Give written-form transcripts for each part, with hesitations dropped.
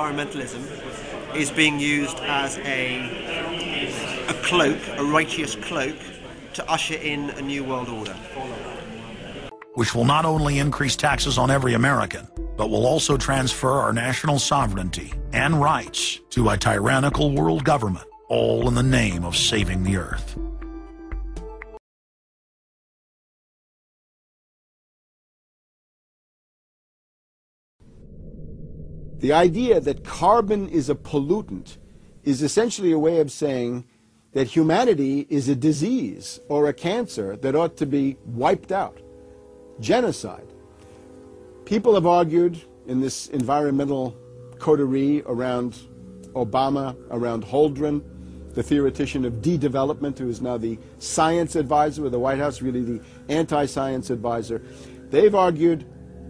environmentalism is being used as a cloak, a righteous cloak, to usher in a new world order. Which will not only increase taxes on every American, but will also transfer our national sovereignty and rights to a tyrannical world government, all in the name of saving the earth. The idea that carbon is a pollutant is essentially a way of saying that humanity is a disease or a cancer that ought to be wiped out. Genocide. People have argued in this environmental coterie around Obama, around Holdren, the theoretician of de-development, who is now the science advisor of the White House, really the anti-science advisor. They've argued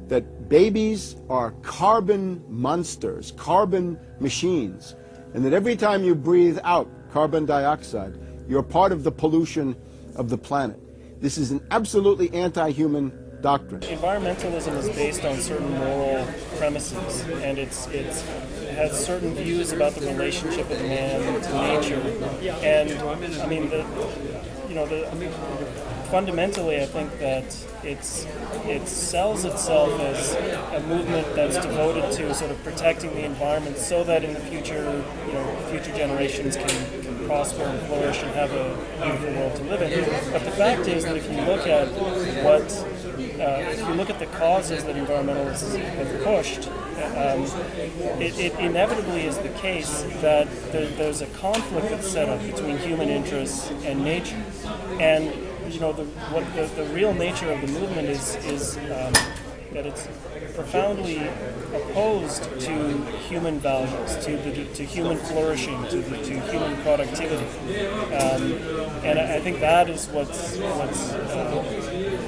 that babies are carbon monsters, carbon machines, and that every time you breathe out carbon dioxide, you're part of the pollution of the planet. This is an absolutely anti-human doctrine. Environmentalism is based on certain moral premises, and it has certain views about the relationship of man to nature. And I mean, fundamentally, I think that it sells itself as a movement that's devoted to sort of protecting the environment, so that in the future, future generations can prosper and flourish and have a beautiful world to live in. But the fact is that if you look at the causes that environmentalists have pushed, it inevitably is the case that there's a conflict that's set up between human interests and nature. And the real nature of the movement is that it's profoundly opposed to human values, to human flourishing, to human productivity, and I think that is what's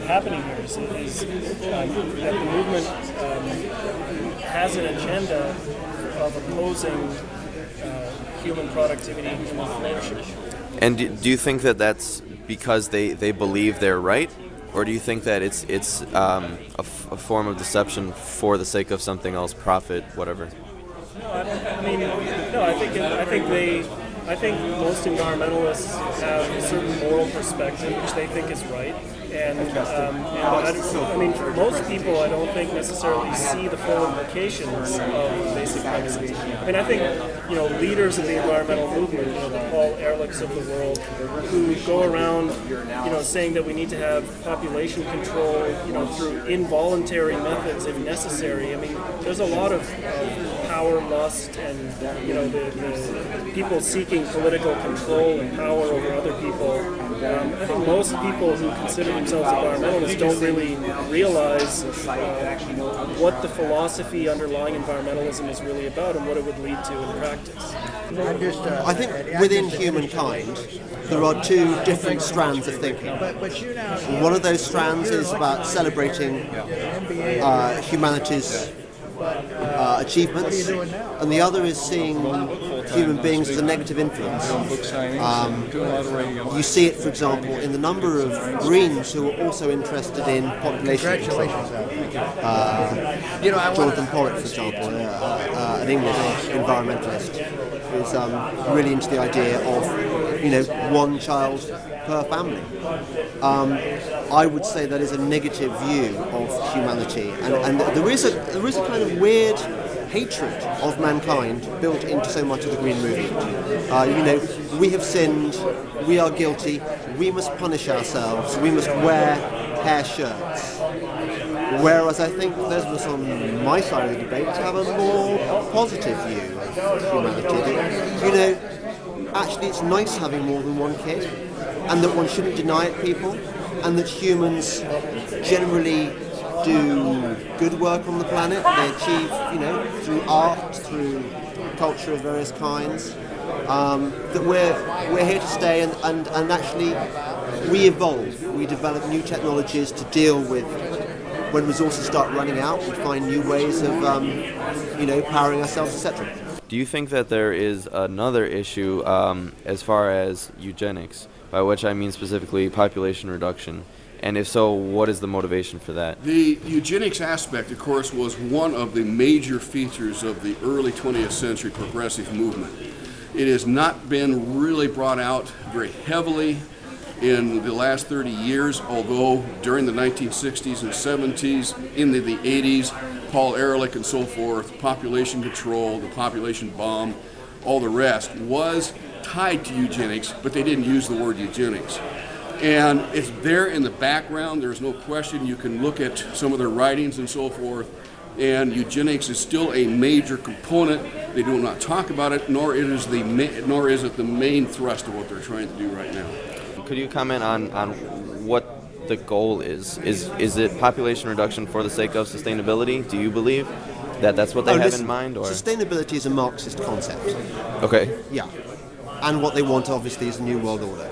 happening here. Is that the movement has an agenda of opposing human productivity and human flourishing. And do you think that that's because they believe they're right, or do you think that it's a form of deception for the sake of something else, profit, whatever? No, I think most environmentalists have a certain moral perspective which they think is right, and most people I don't think necessarily see the full implications of basic premises. I think leaders of the environmental movement, the Paul Ehrlichs of the world, who go around saying that we need to have population control through involuntary methods if necessary. There's a lot of power lust and the people seeking political control and power over other people. I think most people who consider themselves environmentalists don't really realize what the philosophy underlying environmentalism is really about and what it would lead to in practice. I think within humankind there are two different strands of thinking. One of those strands is about celebrating humanity's achievements, and the other is seeing human beings as a negative influence. You see it, for example, in the number of Greens who are also interested in population control. Jonathan Porritt, for example, an English environmentalist, is really into the idea of one child per family. I would say that is a negative view of humanity, and there is a kind of weird hatred of mankind built into so much of the Green movement. We have sinned, we are guilty, we must punish ourselves, we must wear hair shirts. Whereas I think those of us on my side of the debate have a more positive view of humanity. Actually it's nice having more than one kid, and that one shouldn't deny it people, and that humans generally do good work on the planet. They achieve, through art, through culture of various kinds, that we're here to stay, and actually we evolve. We develop new technologies to deal with when resources start running out. We find new ways of, powering ourselves, etc. Do you think that there is another issue as far as eugenics, by which I mean specifically population reduction, And if so, what is the motivation for that? The eugenics aspect, of course, was one of the major features of the early 20th century progressive movement. It has not been really brought out very heavily in the last 30 years, although during the 1960s and 70s, into the 80s, Paul Ehrlich and so forth, population control, the population bomb, all the rest was tied to eugenics, but they didn't use the word eugenics. And it's there in the background, there's no question. You can look at some of their writings and so forth, and eugenics is still a major component. They do not talk about it, nor is it the main thrust of what they're trying to do right now. Could you comment on what the goal is? Is it population reduction for the sake of sustainability? Do you believe that that's what they have in mind? Or sustainability is a Marxist concept. Okay. Yeah. And what they want, obviously, is a new world order.